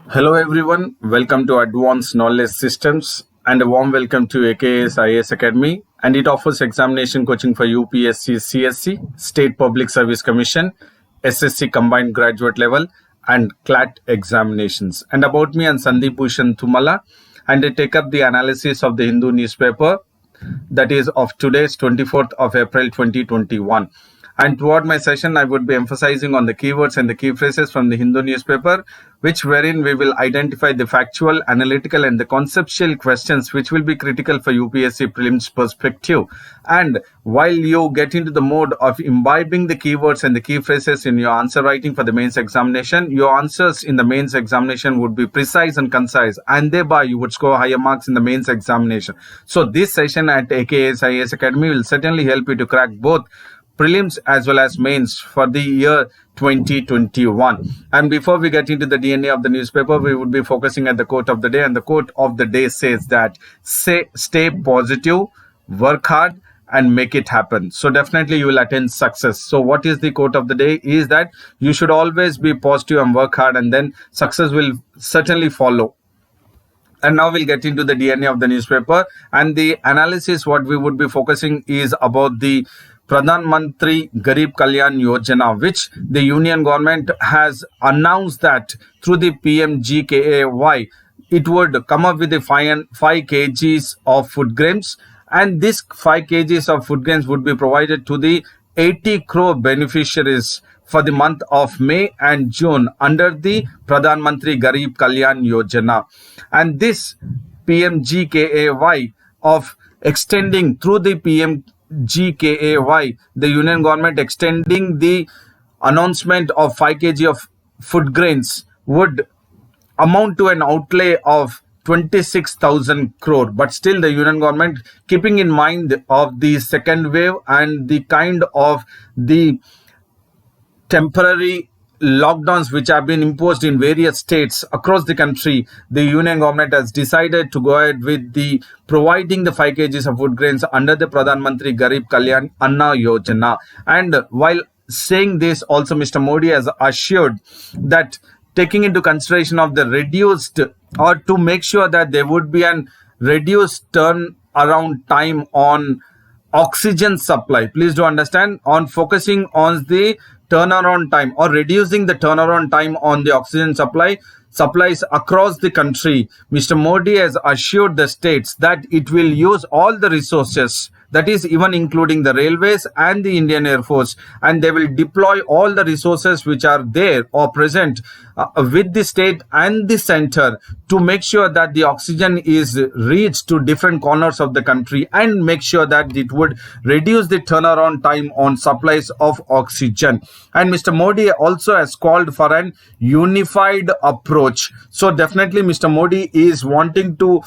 Hello everyone, welcome to Advanced Knowledge Systems and a warm welcome to AKS IAS Academy, and it offers examination coaching for UPSC, CSC, State Public Service Commission, SSC Combined Graduate Level and CLAT examinations. And about me, I'm Sandeep Bhushan Thumala, and I take up the analysis of the Hindu newspaper that is of today's 24th of April 2021. And throughout my session, I would be emphasizing on the keywords and the key phrases from the Hindu newspaper, wherein we will identify the factual, analytical, and the conceptual questions which will be critical for UPSC prelims perspective. And while you get into the mode of imbibing the keywords and the key phrases in your answer writing for the mains examination, your answers in the mains examination would be precise and concise, and thereby you would score higher marks in the mains examination. So this session at AKS IAS Academy will certainly help you to crack both prelims as well as mains for the year 2021. And before we get into the DNA of the newspaper, we would be focusing at the quote of the day, and the quote of the day says that stay positive, work hard, and make it happen. So definitely you will attain success. So what is the quote of the day is that you should always be positive and work hard, and then success will certainly follow. And now we'll get into the DNA of the newspaper, and the analysis what we would be focusing is about the Pradhan Mantri Garib Kalyan Yojana, which the union government has announced that through the PMGKAY, it would come up with the 5 kgs of food grains, and this 5 kgs of food grains would be provided to the 80 crore beneficiaries for the month of May and June under the Pradhan Mantri Garib Kalyan Yojana. And this PMGKAY of extending through the PMGKAY, the union government extending the announcement of 5 kg of food grains would amount to an outlay of 26,000 crore. But still the union government, keeping in mind of the second wave and the kind of the temporary lockdowns which have been imposed in various states across the country, the union government has decided to go ahead with the providing the 5 kgs of food grains under the Pradhan Mantri Garib Kalyan Anna Yojana. And while saying this, also Mr. Modi has assured that taking into consideration of the reduced, or to make sure that there would be an reduced turnaround time on oxygen supply. Please do understand, on focusing on the turnaround time or reducing the turnaround time on the oxygen supplies across the country, Mr. Modi has assured the states that it will use all the resources, that is even including the railways and the Indian Air Force, and they will deploy all the resources which are there or present with the state and the center to make sure that the oxygen is reached to different corners of the country, and make sure that it would reduce the turnaround time on supplies of oxygen. And Mr. Modi also has called for an unified approach. So definitely Mr. Modi is wanting to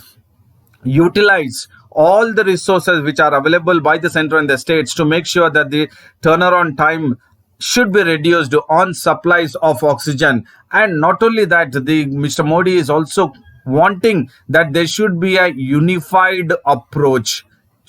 utilize all the resources which are available by the center and the states to make sure that the turnaround time should be reduced on supplies of oxygen. And not only that, the Mr. Modi is also wanting that there should be a unified approach,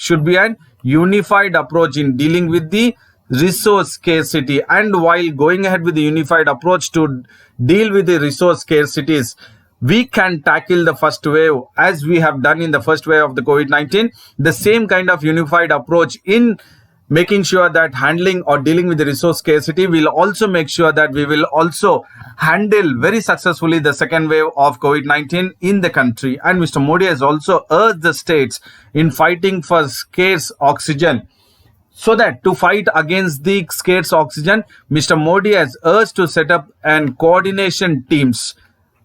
in dealing with the resource scarcity. And while going ahead with the unified approach to deal with the resource scarcities, we can tackle the first wave as we have done in the first wave of the COVID-19. The same kind of unified approach in making sure that handling or dealing with the resource scarcity will also make sure that we will also handle very successfully the second wave of COVID-19 in the country. And Mr. Modi has also urged the states in fighting for scarce oxygen. So that to fight against the scarce oxygen, Mr. Modi has urged to set up and coordination teams.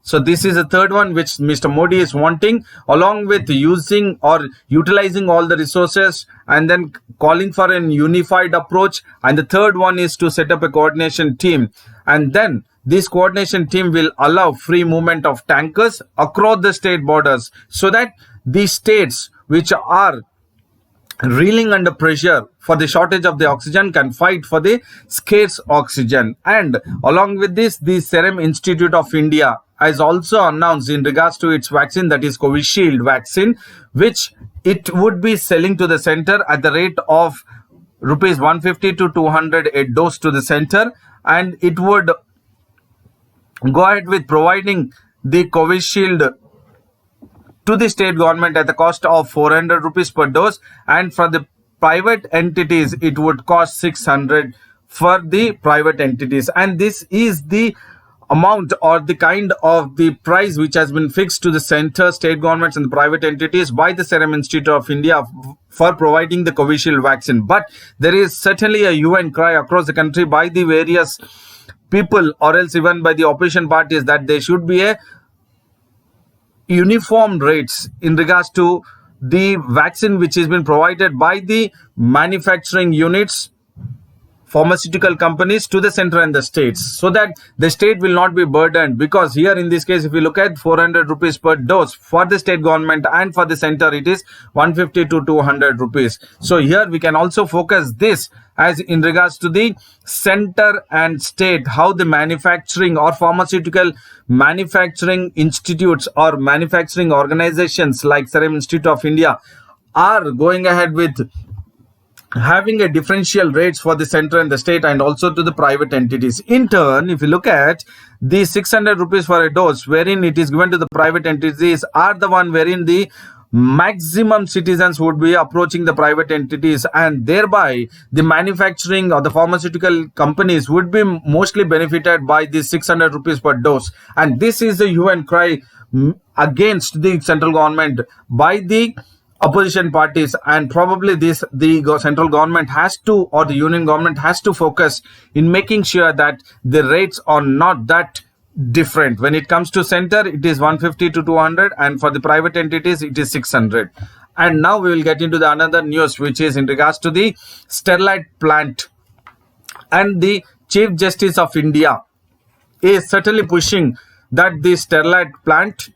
So this is the third one which Mr. Modi is wanting, along with using or utilizing all the resources and then calling for an unified approach. And the third one is to set up a coordination team. And then this coordination team will allow free movement of tankers across the state borders, so that the states which are reeling under pressure for the shortage of the oxygen can fight for the scarce oxygen. And along with this, the Serum Institute of India has also announced in regards to its vaccine, that is Covishield vaccine, which it would be selling to the center at the rate of rupees 150 to 200 a dose to the center, and it would go ahead with providing the Covishield to the state government at the cost of 400 rupees per dose, and for the private entities it would cost 600 for the private entities. And this is the amount or the kind of the price which has been fixed to the center, state governments and the private entities by the Serum Institute of India for providing the Covishield vaccine. But there is certainly a hue and cry across the country by the various people or else even by the opposition parties that there should be a uniform rates in regards to the vaccine which has been provided by the manufacturing units, pharmaceutical companies to the center and the states, so that the state will not be burdened. Because here in this case, if you look at 400 rupees per dose for the state government, and for the center it is 150 to 200 rupees. So here we can also focus this as in regards to the center and state, how the manufacturing or pharmaceutical manufacturing institutes or manufacturing organizations like Serum Institute of India are going ahead with having a differential rates for the center and the state and also to the private entities. In turn, if you look at the 600 rupees for a dose wherein it is given to the private entities are the one wherein the maximum citizens would be approaching the private entities, and thereby the manufacturing or the pharmaceutical companies would be mostly benefited by the 600 rupees per dose. And this is the hue and cry against the central government by the opposition parties, and probably the central government has to, or the union government has to focus in making sure that the rates are not that different. When it comes to center, it is 150 to 200, and for the private entities it is 600. And now we will get into the another news, which is in regards to the Sterlite plant. And the Chief Justice of India is certainly pushing that the Sterlite plant,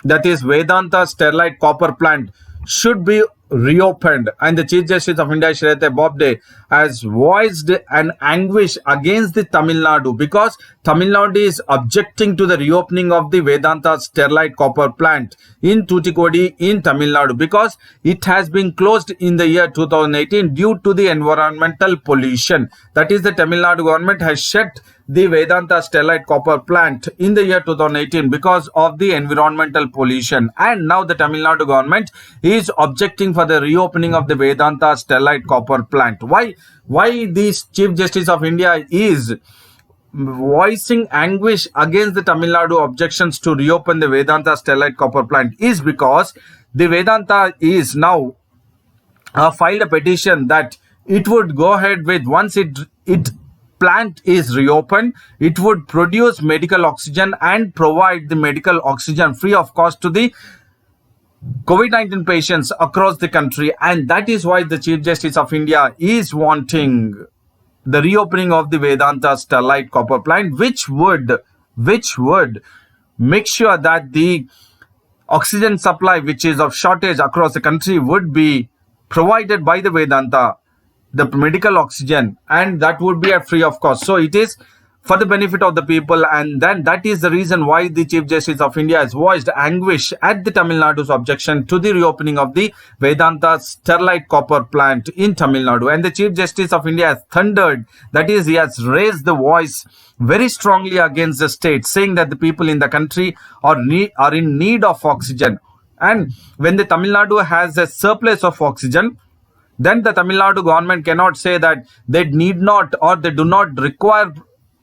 that is Vedanta Sterlite copper plant, should be reopened. And the Chief Justice of India, Shraddha Bobde, has voiced an anguish against the Tamil Nadu, because Tamil Nadu is objecting to the reopening of the Vedanta Sterlite copper plant in Tuticorin in Tamil Nadu, because it has been closed in the year 2018 due to the environmental pollution. That is, the Tamil Nadu government has shut the Vedanta Sterlite copper plant in the year 2018 because of the environmental pollution. And now the Tamil Nadu government is objecting for the reopening of the Vedanta Sterlite copper plant. Why this Chief Justice of India is voicing anguish against the Tamil Nadu objections to reopen the Vedanta Sterlite copper plant is because the Vedanta is now filed a petition that it would go ahead with, once it plant is reopened, it would produce medical oxygen and provide the medical oxygen free of cost to the COVID-19 patients across the country. And that is why the Chief Justice of India is wanting the reopening of the Vedanta Sterlite copper plant, which would make sure that the oxygen supply, which is of shortage across the country, would be provided by the Vedanta, the medical oxygen, and that would be at free of cost. So it is for the benefit of the people, and then that is the reason why the Chief Justice of India has voiced anguish at the Tamil Nadu's objection to the reopening of the Vedanta Sterlite copper plant in Tamil Nadu. And the Chief Justice of India has thundered, that is, he has raised the voice very strongly against the state, saying that the people in the country are in need of oxygen. And when the Tamil Nadu has a surplus of oxygen, then the Tamil Nadu government cannot say that they need not or they do not require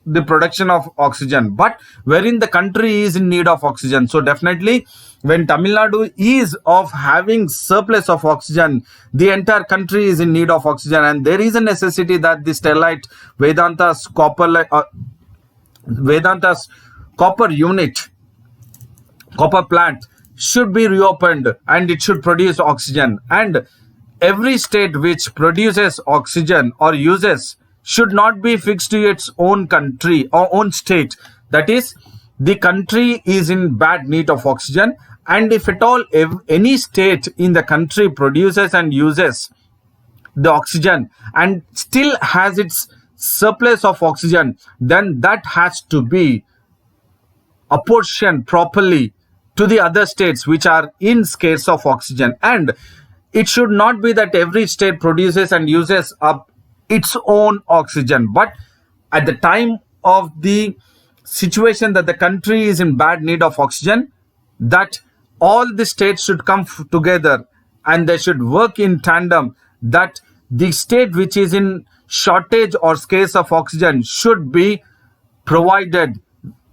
the production of oxygen, but wherein the country is in need of oxygen. So definitely when Tamil Nadu is of having surplus of oxygen, the entire country is in need of oxygen, and there is a necessity that the Sterlite Vedanta's copper unit, copper plant should be reopened and it should produce oxygen. And every state which produces oxygen or uses should not be fixed to its own country or own state. That is, the country is in bad need of oxygen, and if at all any state in the country produces and uses the oxygen and still has its surplus of oxygen, then that has to be apportioned properly to the other states which are in scarce of oxygen. And it should not be that every state produces and uses up its own oxygen, but at the time of the situation that the country is in bad need of oxygen, that all the states should come together and they should work in tandem, that the state which is in shortage or scarce of oxygen should be provided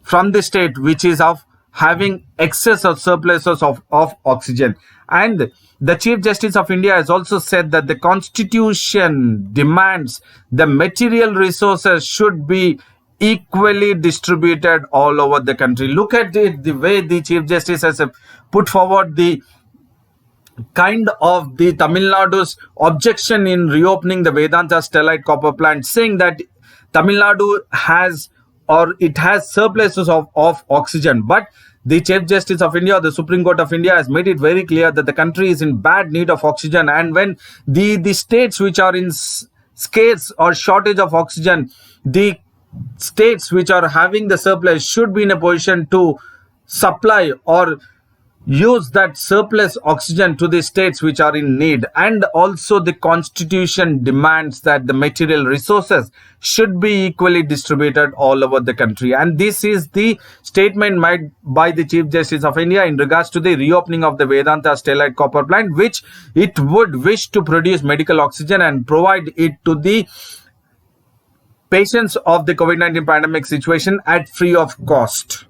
from the state which is of having excess or surpluses of oxygen. And the Chief Justice of India has also said that the Constitution demands the material resources should be equally distributed all over the country. Look at it, the way the Chief Justice has put forward the kind of the Tamil Nadu's objection in reopening the Vedanta Stellite Copper Plant, saying that Tamil Nadu has surpluses of oxygen. But the Chief Justice of India, the Supreme Court of India, has made it very clear that the country is in bad need of oxygen. And when the states which are in scarce or shortage of oxygen, the states which are having the surplus should be in a position to supply or use that surplus oxygen to the states which are in need. And also the Constitution demands that the material resources should be equally distributed all over the country. And this is the statement made by the Chief Justice of India in regards to the reopening of the Vedanta Stellite Copper Plant, which it would wish to produce medical oxygen and provide it to the patients of the COVID-19 pandemic situation at free of cost.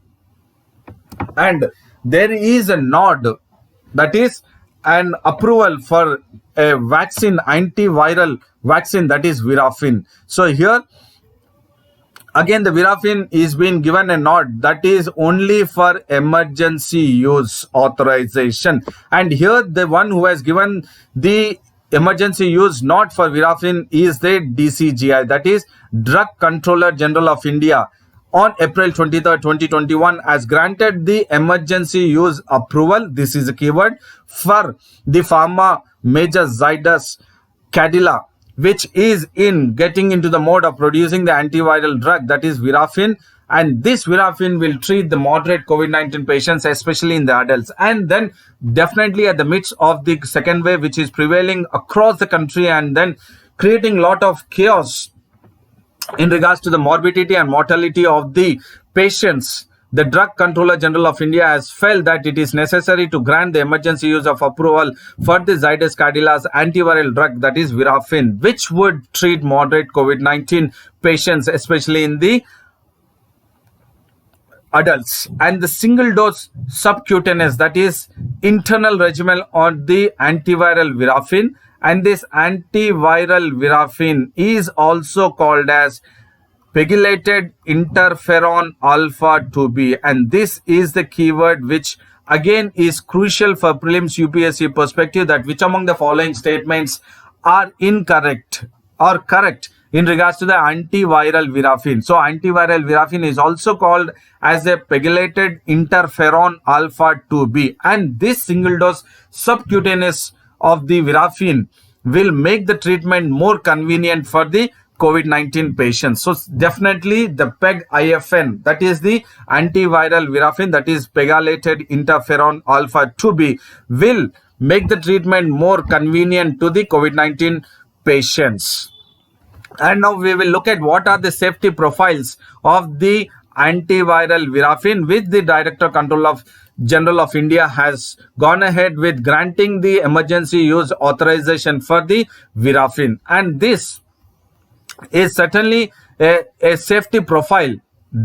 And there is a nod, that is an approval for a vaccine, antiviral vaccine, that is Virafin. So here again the Virafin is being given a nod, that is only for emergency use authorization. And here the one who has given the emergency use not for Virafin is the DCGI, that is Drug Controller General of India, on April 23rd, 2021, has granted the emergency use approval, this is a keyword, for the pharma major Zydus Cadila, which is in getting into the mode of producing the antiviral drug, that is Virafin. And this Virafin will treat the moderate COVID-19 patients, especially in the adults. And then definitely at the midst of the second wave, which is prevailing across the country and then creating a lot of chaos in regards to the morbidity and mortality of the patients, the Drug Controller General of India has felt that it is necessary to grant the emergency use of approval for the Zydus Cadila's antiviral drug, that is Virafin, which would treat moderate COVID-19 patients, especially in the adults. And the single dose subcutaneous, that is internal regimen on the antiviral Virafin. And this antiviral Virafin is also called as pegylated interferon alpha 2b. And this is the keyword which again is crucial for prelims UPSC perspective, that which among the following statements are incorrect or correct in regards to the antiviral Virafin. So antiviral Virafin is also called as a pegylated interferon alpha 2b. And this single dose subcutaneous of the Virafin will make the treatment more convenient for the COVID-19 patients. So definitely the PEG-IFN, that is the antiviral Virafin, that is pegylated interferon alpha 2b, will make the treatment more convenient to the COVID-19 patients. And now we will look at what are the safety profiles of the antiviral Virafin, which the Director Controller General of India has gone ahead with granting the emergency use authorization for the Virafin. And this is certainly a safety profile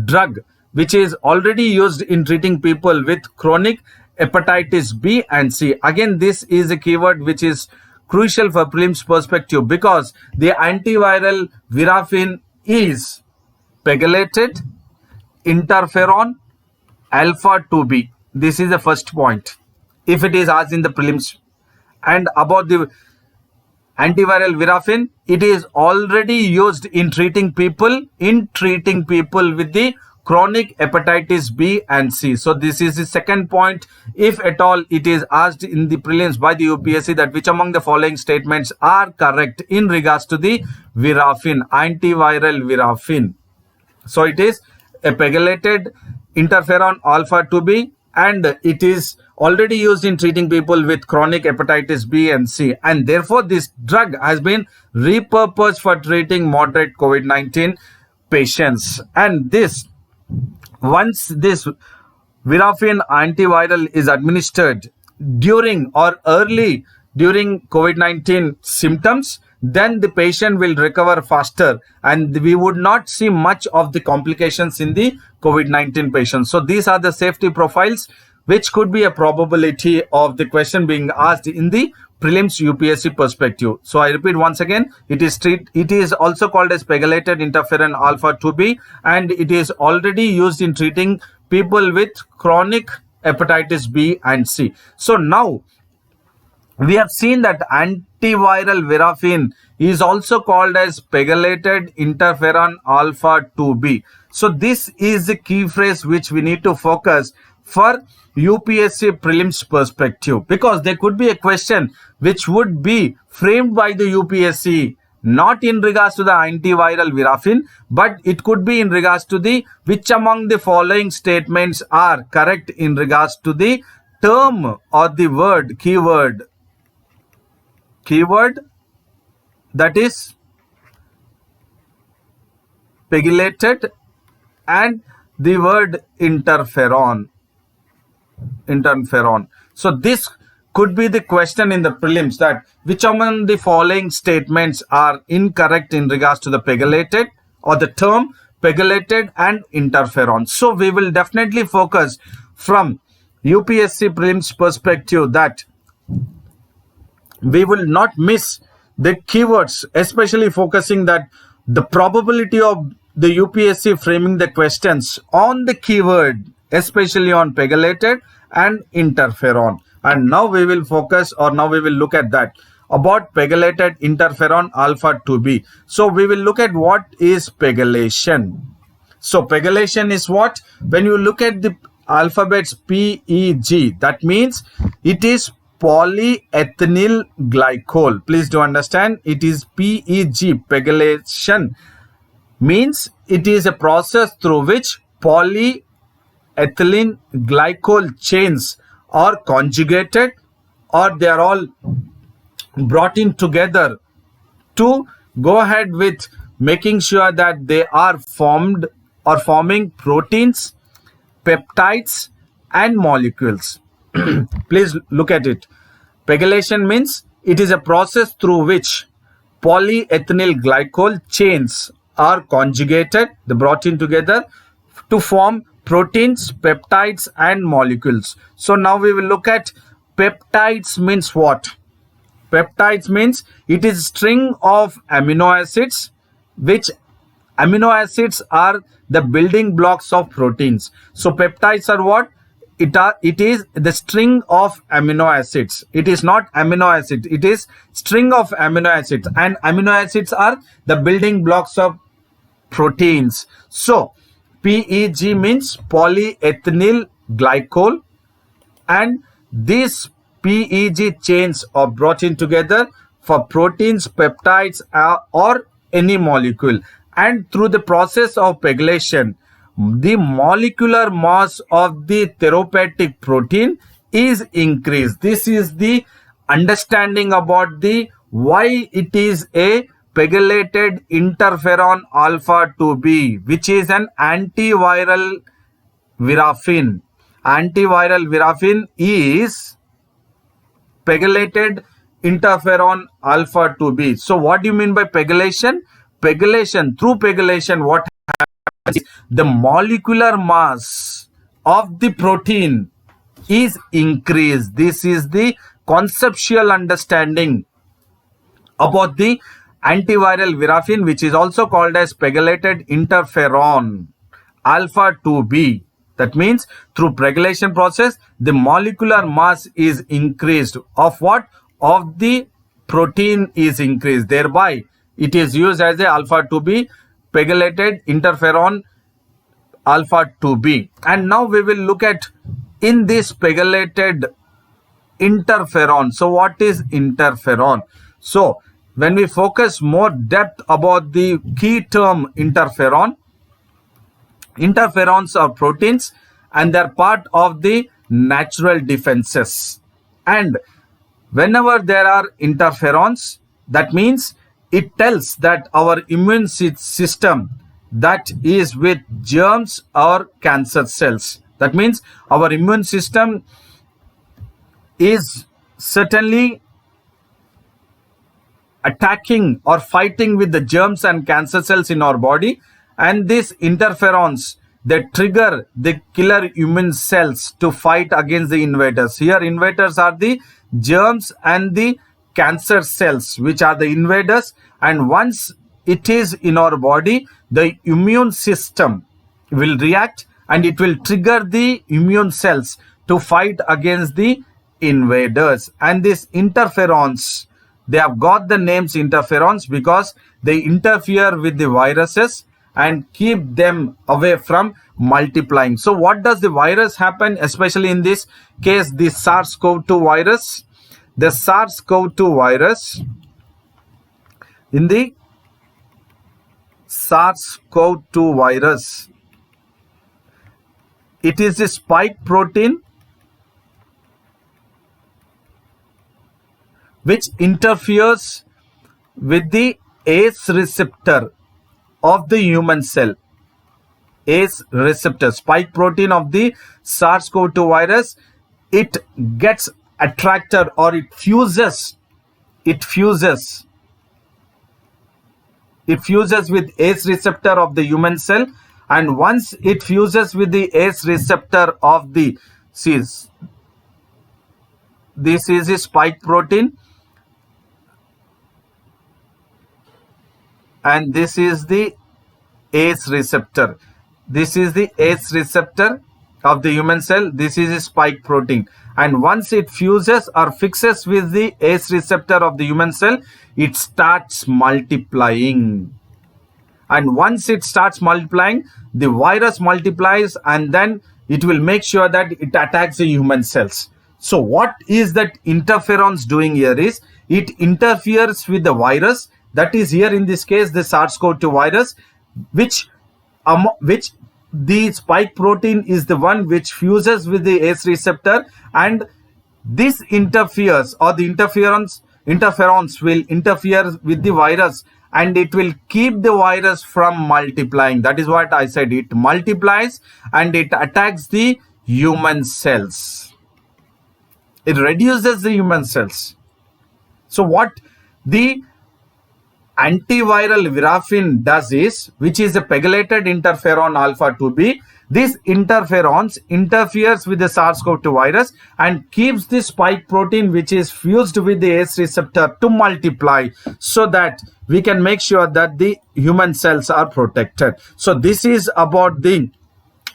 drug which is already used in treating people with chronic hepatitis B and C. Again, this is a keyword which is crucial for prelims perspective, because the antiviral Virafin is pegylated interferon alpha 2b. This is the first point if it is asked in the prelims. And about the antiviral Virafin, it is already used in treating people with the chronic hepatitis B and C. So this is the second point. If at all it is asked in the prelims by the UPSC that which among the following statements are correct in regards to the Virafin, antiviral Virafin. So it is a pegylated interferon alpha 2b, and it is already used in treating people with chronic hepatitis B and C. And therefore, this drug has been repurposed for treating moderate COVID-19 patients. And this Once this Virafin antiviral is administered during or early during COVID-19 symptoms, then the patient will recover faster and we would not see much of the complications in the COVID-19 patients. So these are the safety profiles which could be a probability of the question being asked in the prelims UPSC perspective. So I repeat once again, it is also called as pegylated interferon alpha 2b, and it is already used in treating people with chronic hepatitis B and C. So now we have seen that antiviral Virafin is also called as pegylated interferon alpha 2b. So this is the key phrase which we need to focus for UPSC prelims perspective, because there could be a question which would be framed by the UPSC not in regards to the antiviral Virafin, but it could be in regards to the which among the following statements are correct in regards to the term or the word keyword that is pegylated and the word interferon. So this could be the question in the prelims, that which among the following statements are incorrect in regards to the pegylated or the term pegylated and interferon. So we will definitely focus from UPSC prelims perspective that we will not miss the keywords, especially focusing that the probability of the UPSC framing the questions on the keyword, especially on pegylated and interferon. And now we will focus, or now we will look at that about pegylated interferon alpha 2b. So we will look at what is pegylation. So pegylation is what? When you look at the alphabets PEG, that means it is polyethylene glycol. Please do understand, it is PEG. Pegylation means it is a process through which polyethylene glycol chains are conjugated, or they are all brought in together to go ahead with making sure that they are formed or forming proteins, peptides and molecules. Please look at it. Pegylation means it is a process through which polyethylene glycol chains are conjugated, they brought in together to form proteins, peptides and molecules. So now we will look at peptides means what? Peptides means it is string of amino acids, which amino acids are the building blocks of proteins. So peptides are what? It is the string of amino acids. It is not amino acid, it is string of amino acids, and amino acids are the building blocks of proteins. So PEG means polyethylene glycol, and these PEG chains are brought in together for proteins, peptides or any molecule, and through the process of pegylation the molecular mass of the therapeutic protein is increased. This is the understanding about the why it is a pegylated interferon alpha 2b, which is an antiviral Virafin. Antiviral Virafin is pegylated interferon alpha 2b. So what do you mean by pegylation? Pegylation, through pegylation, what the molecular mass of the protein is increased. This is the conceptual understanding about the antiviral Virafin, which is also called as pegylated interferon alpha 2b. That means through pegylation process the molecular mass is increased of what? Of the protein is increased, thereby it is used as a alpha 2b, pegylated interferon alpha 2b. And now we will look at in this pegylated interferon. So what is interferon? So when we focus more depth about the key term interferon, interferons are proteins and they are part of the natural defenses, and whenever there are interferons, that means it tells that our immune system that is with germs or cancer cells. That means our immune system is certainly attacking or fighting with the germs and cancer cells in our body, and these interferons, they trigger the killer immune cells to fight against the invaders. Here invaders are the germs and the cancer cells, which are the invaders, and once it is in our body, the immune system will react and it will trigger the immune cells to fight against the invaders. And these interferons, they have got the names interferons because they interfere with the viruses and keep them away from multiplying. So what does the virus happen, especially in this case, the SARS-CoV-2 virus? The SARS-CoV-2 virus, in the SARS-CoV-2 virus, it is the spike protein which interferes with the ACE receptor of the human cell. ACE receptor, spike protein of the SARS-CoV-2 virus, it gets attracted or it fuses with ACE receptor of the human cell, and once it fuses with the ACE receptor of the this is a spike protein, and this is the ACE receptor. This is the ACE receptor of the human cell. This is a spike protein, and once it fuses or fixes with the ACE receptor of the human cell, it starts multiplying. And once it starts multiplying, the virus multiplies, and then it will make sure that it attacks the human cells. So what is that interferons doing here is, it interferes with the virus, that is here in this case the SARS-CoV-2 virus, which the spike protein is the one which fuses with the ACE receptor, and this interferes, or the interferons will interfere with the virus, and it will keep the virus from multiplying. That is what I said, it multiplies and it attacks the human cells. It reduces the human cells. So what the antiviral virafin does is, which is a pegylated interferon alpha 2b, this interferons interferes with the SARS-CoV-2 virus and keeps the spike protein which is fused with the ACE receptor to multiply, so that we can make sure that the human cells are protected. So this is about the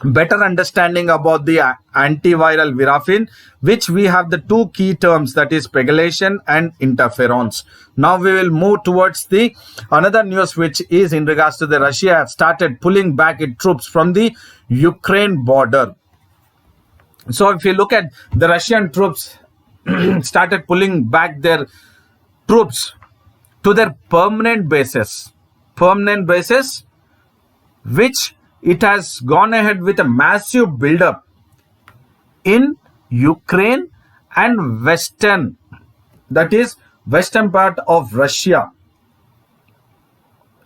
better understanding about the antiviral virafin, which we have the two key terms, that is pegylation and interferons. Now we will move towards the another news, which is in regards to the Russia have started pulling back its troops from the Ukraine border. So if you look at the Russian troops started pulling back their troops to their permanent bases, which it has gone ahead with a massive buildup in Ukraine and western part of Russia.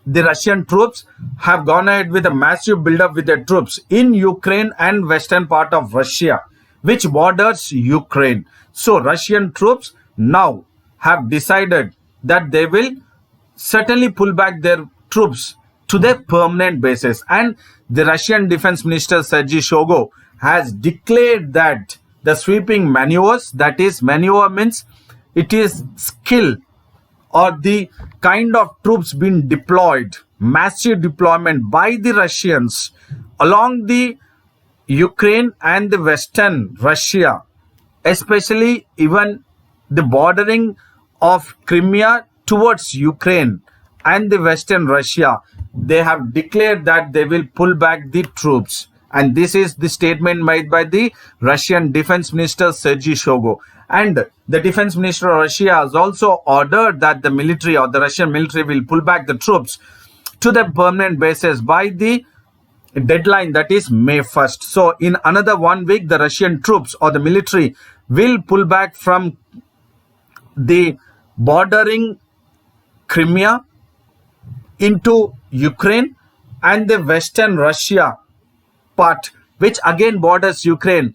The Russian troops have gone ahead with a massive buildup with their troops in Ukraine and western part of Russia, which borders Ukraine. So Russian troops now have decided that they will certainly pull back their troops to their permanent bases, and the Russian Defense Minister Sergei Shoigu has declared that the sweeping maneuvers, that is, maneuver means it is skill or the kind of troops being deployed, massive deployment by the Russians along the Ukraine and the western Russia, especially even the bordering of Crimea towards Ukraine and the western Russia. They have declared that they will pull back the troops, and this is the statement made by the Russian Defense Minister Sergei Shoigu. And the Defense Minister of Russia has also ordered that the military or the Russian military will pull back the troops to their permanent bases by the deadline, that is May 1st. So in another 1 week, the Russian troops or the military will pull back from the bordering Crimea into Ukraine and the Western Russia part, which again borders Ukraine,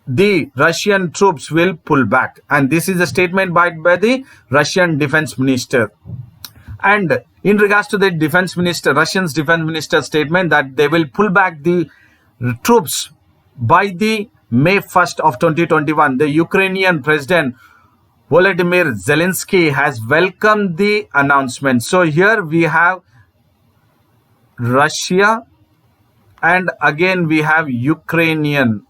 the Russian troops will pull back. And this is a statement by the Russian defense minister. And in regards to the defense minister, Russian's defense minister statement that they will pull back the troops by the May 1st of 2021, the Ukrainian president Volodymyr Zelensky has welcomed the announcement. So here we have Russia and again we have Ukrainian.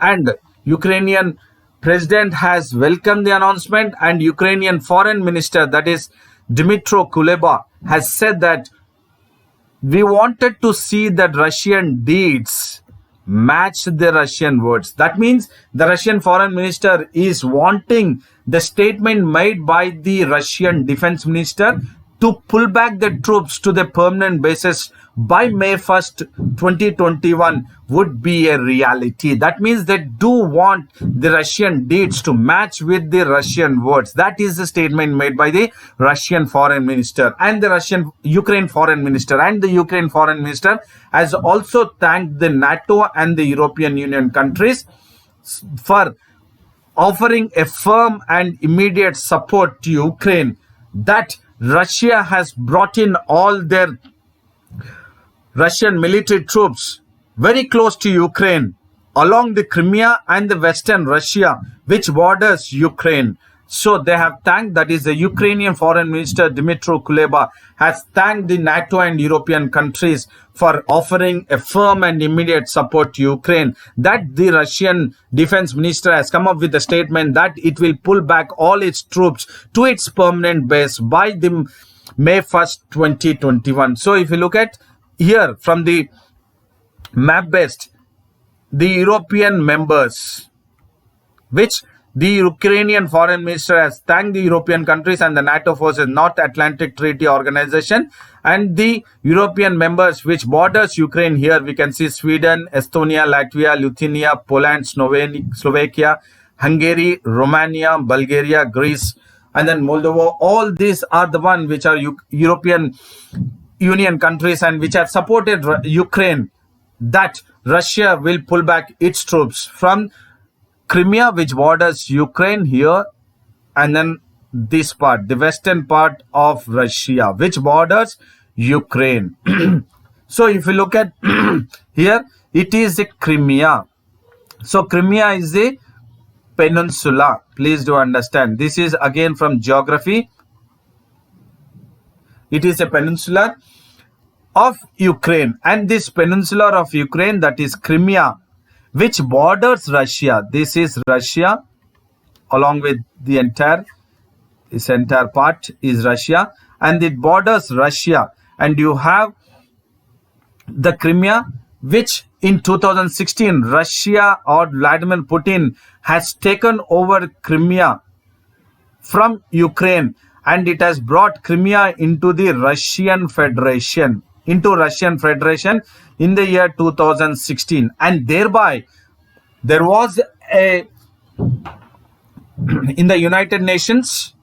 And Ukrainian president has welcomed the announcement, and Ukrainian foreign minister, that is Dmytro Kuleba, has said that we wanted to see that Russian deeds match the Russian words. That means the Russian foreign minister is wanting the statement made by the Russian defense minister to pull back the troops to the permanent basis by May 1st, 2021 would be a reality. That means they do want the Russian deeds to match with the Russian words. That is the statement made by the Russian foreign minister and the Ukraine foreign minister. And the Ukraine foreign minister has also thanked the NATO and the European Union countries for offering a firm and immediate support to Ukraine, that Russia has brought in all their Russian military troops very close to Ukraine along the Crimea and the Western Russia, which borders Ukraine. So they have thanked, that is the Ukrainian foreign minister Dmytro Kuleba has thanked the NATO and European countries for offering a firm and immediate support to Ukraine. That the Russian defense minister has come up with a statement that it will pull back all its troops to its permanent base by the May 1st, 2021. So if you look at here from the map based, the European members, which the Ukrainian foreign minister has thanked the European countries and the NATO forces, North Atlantic Treaty Organization, and the European members which borders Ukraine. Here we can see Sweden, Estonia, Latvia, Lithuania, Poland, Slovakia, Hungary, Romania, Bulgaria, Greece, and then Moldova. All these are the ones which are European Union countries and which have supported Ukraine, that Russia will pull back its troops from Crimea, which borders Ukraine here, and then this part, the western part of Russia, which borders Ukraine. So if you look at here, it is the Crimea. So Crimea is the peninsula. Please do understand. This is again from geography. It is a peninsula of Ukraine, and this peninsula of Ukraine, that is Crimea, which borders Russia. This is Russia along with the entire part is Russia, and it borders Russia. And you have the Crimea, which in 2016 Russia or Vladimir Putin has taken over Crimea from Ukraine, and it has brought Crimea into the Russian Federation, in the year 2016. And thereby there was a in the United Nations,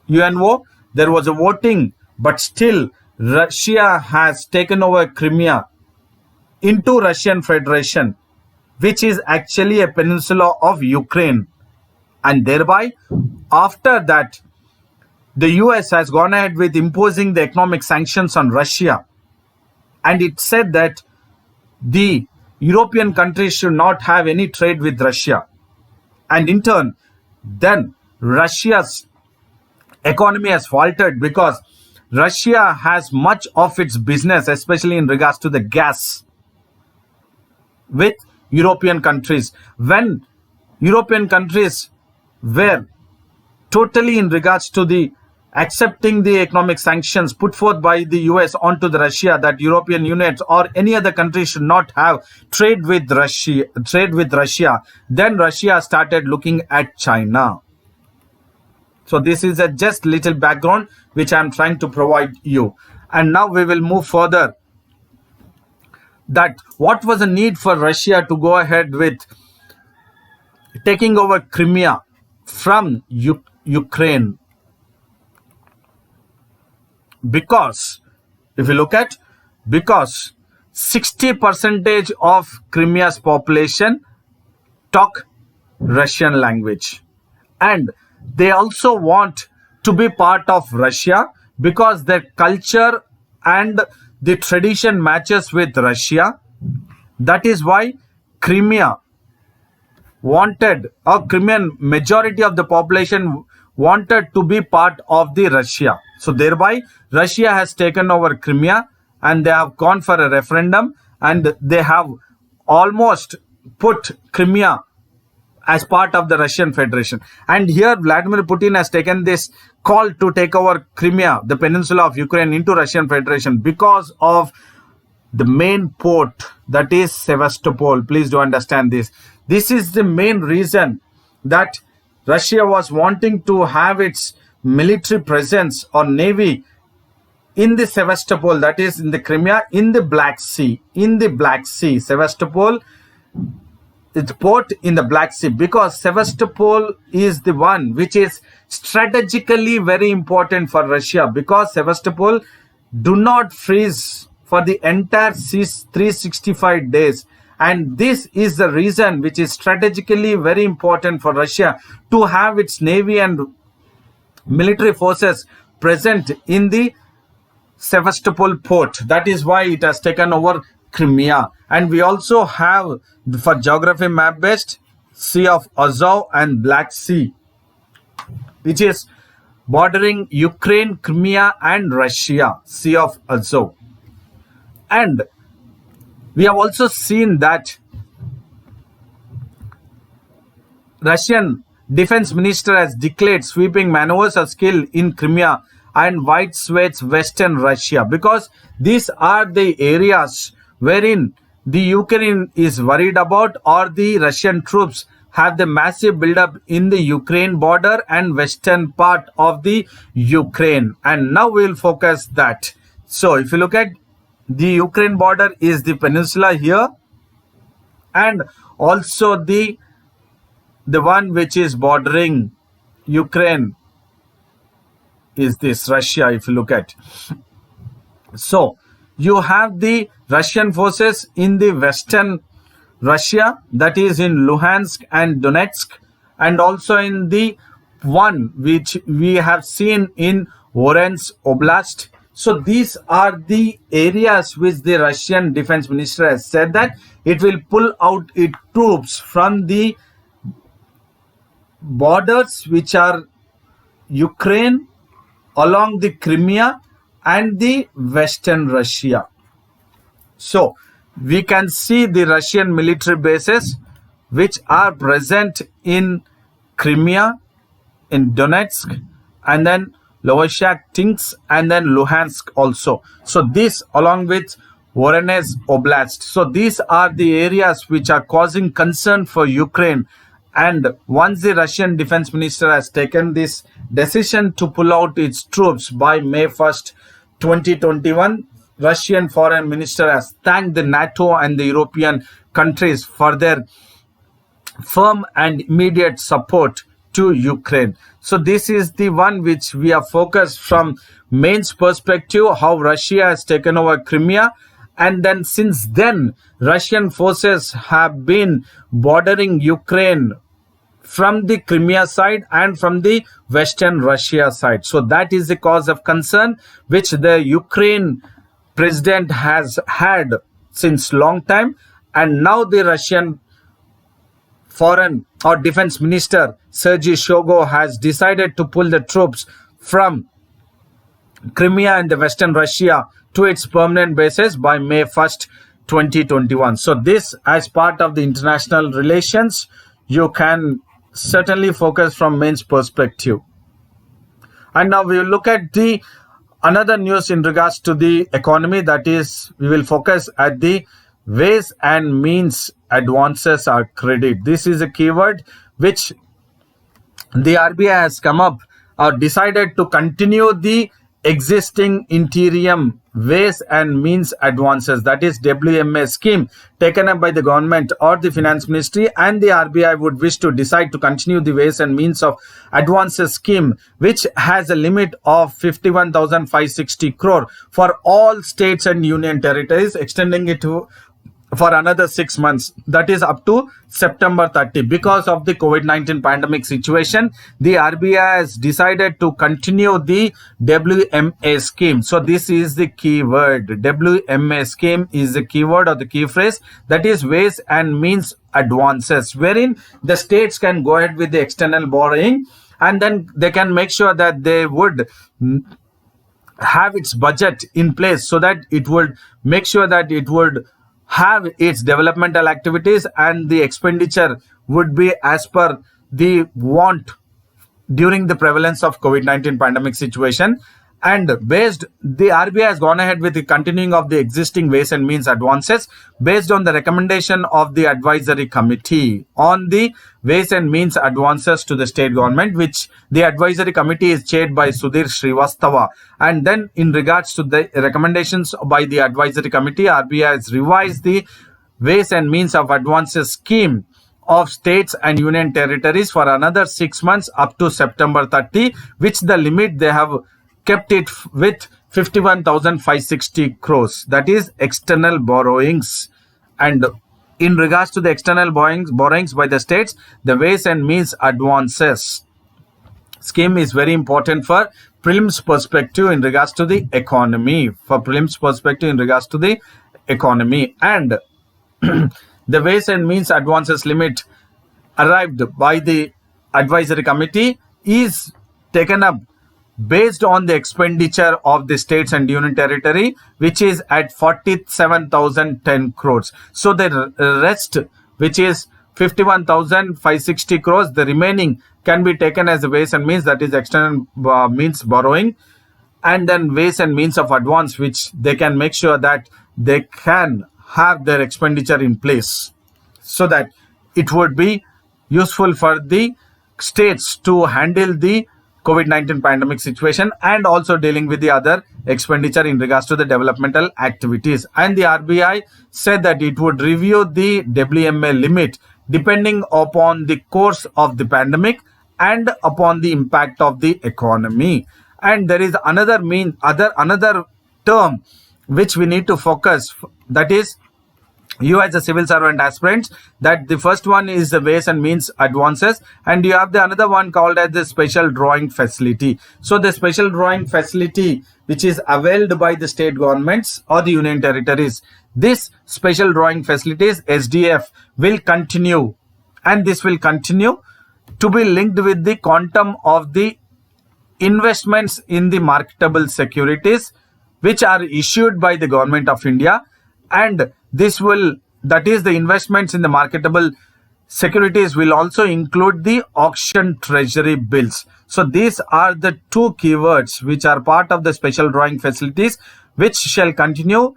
UNO, there was a voting, but still Russia has taken over Crimea into Russian Federation, which is actually a peninsula of Ukraine. And thereby after that the US has gone ahead with imposing the economic sanctions on Russia, and it said that the European countries should not have any trade with Russia. And in turn, then Russia's economy has faltered, because Russia has much of its business, especially in regards to the gas, with European countries. When European countries were totally in regards to the accepting the economic sanctions put forth by the US onto the Russia, that European Union or any other country should not have trade with Russia, then Russia started looking at China. So this is a just little background which I am trying to provide you. And now we will move further, that what was the need for Russia to go ahead with taking over Crimea from Ukraine. because if you look at, because 60% of Crimea's population talk Russian language, and they also want to be part of Russia because their culture and the tradition matches with Russia. That is why Crimea wanted, or Crimean majority of the population wanted to be part of the Russia. So thereby Russia has taken over Crimea, and they have gone for a referendum, and they have almost put Crimea as part of the Russian Federation. And here Vladimir Putin has taken this call to take over Crimea, the peninsula of Ukraine, into Russian Federation because of the main port, that is Sevastopol. Please do understand this. This is the main reason that Russia was wanting to have its military presence or navy in the Sevastopol, that is in the Crimea, in the Black Sea. In the Black Sea, Sevastopol, its port in the Black Sea, because Sevastopol is the one which is strategically very important for Russia, because Sevastopol do not freeze for the entire 365 days. And this is the reason which is strategically very important for Russia to have its navy and military forces present in the Sevastopol port. That is why it has taken over Crimea. And we also have, for geography map based, Sea of Azov and Black Sea, which is bordering Ukraine, Crimea and Russia, Sea of Azov. And we have also seen that Russian defense minister has declared sweeping maneuvers of skill in Crimea and White Swaths, Western Russia, because these are the areas wherein the Ukraine is worried about, or the Russian troops have the massive buildup in the Ukraine border and western part of the Ukraine. And now we will focus that. So if you look at the Ukraine border is the peninsula here, and also the one which is bordering Ukraine is this Russia, if you look at. So you have the Russian forces in the western Russia, that is in Luhansk and Donetsk, and also in the one which we have seen in Voronezh Oblast. So these are the areas which the Russian defense minister has said that it will pull out its troops from the borders which are Ukraine, along the Crimea and the western Russia. So we can see the Russian military bases which are present in Crimea, in Donetsk, and then Lovochak, and then Luhansk also. So this along with Voronezh Oblast. So these are the areas which are causing concern for Ukraine. And once the Russian defense minister has taken this decision to pull out its troops by May 1st, 2021, Russian foreign minister has thanked the NATO and the European countries for their firm and immediate support to Ukraine. So this is the one which we are focused from Main's perspective, how Russia has taken over Crimea. And then since then, Russian forces have been bordering Ukraine from the Crimea side and from the western Russia side. So that is the cause of concern which the Ukraine president has had since long time. And now the Russian foreign or defense minister Sergei Shoigu has decided to pull the troops from Crimea and the western Russia to its permanent bases by May 1st, 2021. So this, as part of the international relations, you can certainly focus from Main's perspective. And now we will look at the another news in regards to the economy, that is, we will focus at the ways and means advances our credit. This is a keyword which the RBI has come up or decided to continue the existing interim ways and means advances, that is WMA scheme, taken up by the government or the finance ministry, and the RBI would wish to decide to continue the ways and means of advances scheme, which has a limit of 51,560 crore for all states and union territories, extending it to for another 6 months, that is up to September 30. Because of the COVID-19 pandemic situation, the RBI has decided to continue the WMA scheme. So this is the key word. WMA scheme is the keyword or the key phrase, that is ways and means advances, wherein the states can go ahead with the external borrowing, and then they can make sure that they would have its budget in place, so that it would make sure that it would have its developmental activities and the expenditure would be as per the want during the prevalence of COVID-19 pandemic situation. And the RBI has gone ahead with the continuing of the existing ways and means advances based on the recommendation of the advisory committee on the ways and means advances to the state government, which the advisory committee is chaired by Sudhir Srivastava. And then in regards to the recommendations by the advisory committee, RBI has revised the ways and means of advances scheme of states and union territories for another 6 months up to September 30, which the limit they have kept it with 51,560 crores, that is external borrowings. And in regards to the external borrowings by the states, the ways and means advances scheme is very important for prelims perspective in regards to the economy. And the ways and means advances limit arrived by the advisory committee is taken up based on the expenditure of the states and union territory, which is at 47,010 crores. So the rest, which is 51,560 crores, the remaining can be taken as the ways and means, that is external means borrowing, and then ways and means of advance, which they can make sure that they can have their expenditure in place, so that it would be useful for the states to handle the COVID-19 pandemic situation and also dealing with the other expenditure in regards to the developmental activities. And the RBI said that it would review the WMA limit depending upon the course of the pandemic and upon the impact of the economy. And there is another term which we need to focus, that is you as a civil servant aspirants, that the first one is the ways and means advances, and you have the another one called as the special drawing facility. So the special drawing facility, which is availed by the state governments or the union territories, this special drawing facilities, SDF, will continue, and this will continue to be linked with the quantum of the investments in the marketable securities which are issued by the government of India. And that is the investments in the marketable securities will also include the auction treasury bills. So these are the two keywords which are part of the special drawing facilities, which shall continue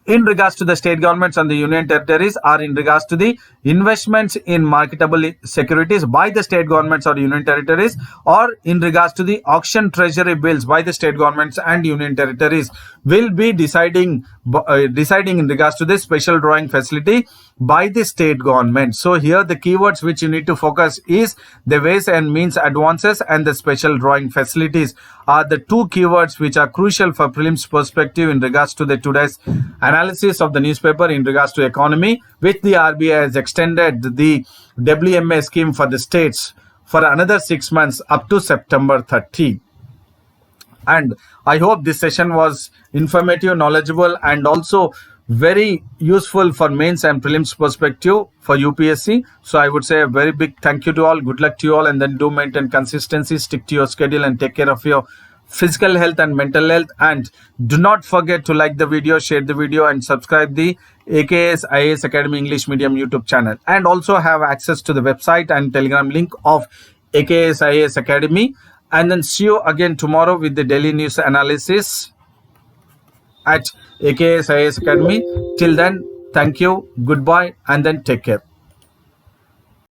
in regards to the state governments and the union territories, or in regards to the investments in marketable securities by the state governments or union territories, or in regards to the auction treasury bills by the state governments and union territories, will be deciding in regards to this special drawing facility by the state government. So here the keywords which you need to focus is the ways and means advances and the special drawing facilities are the two keywords which are crucial for prelims perspective in regards to the today's analysis of the newspaper in regards to economy, which the RBI has extended the WMA scheme for the states for another 6 months up to September 30. And I hope this session was informative, knowledgeable, and also very useful for mains and prelims perspective for UPSC. So I would say a very big thank you to all. Good luck to you all, and then do maintain consistency, stick to your schedule, and take care of your physical health and mental health. And do not forget to like the video, share the video, and subscribe the AKS IAS Academy English Medium YouTube channel, and also have access to the website and Telegram link of AKS IAS Academy. And then see you again tomorrow with the daily news analysis at AKS IAS Academy. Till then, thank you, goodbye, and then take care.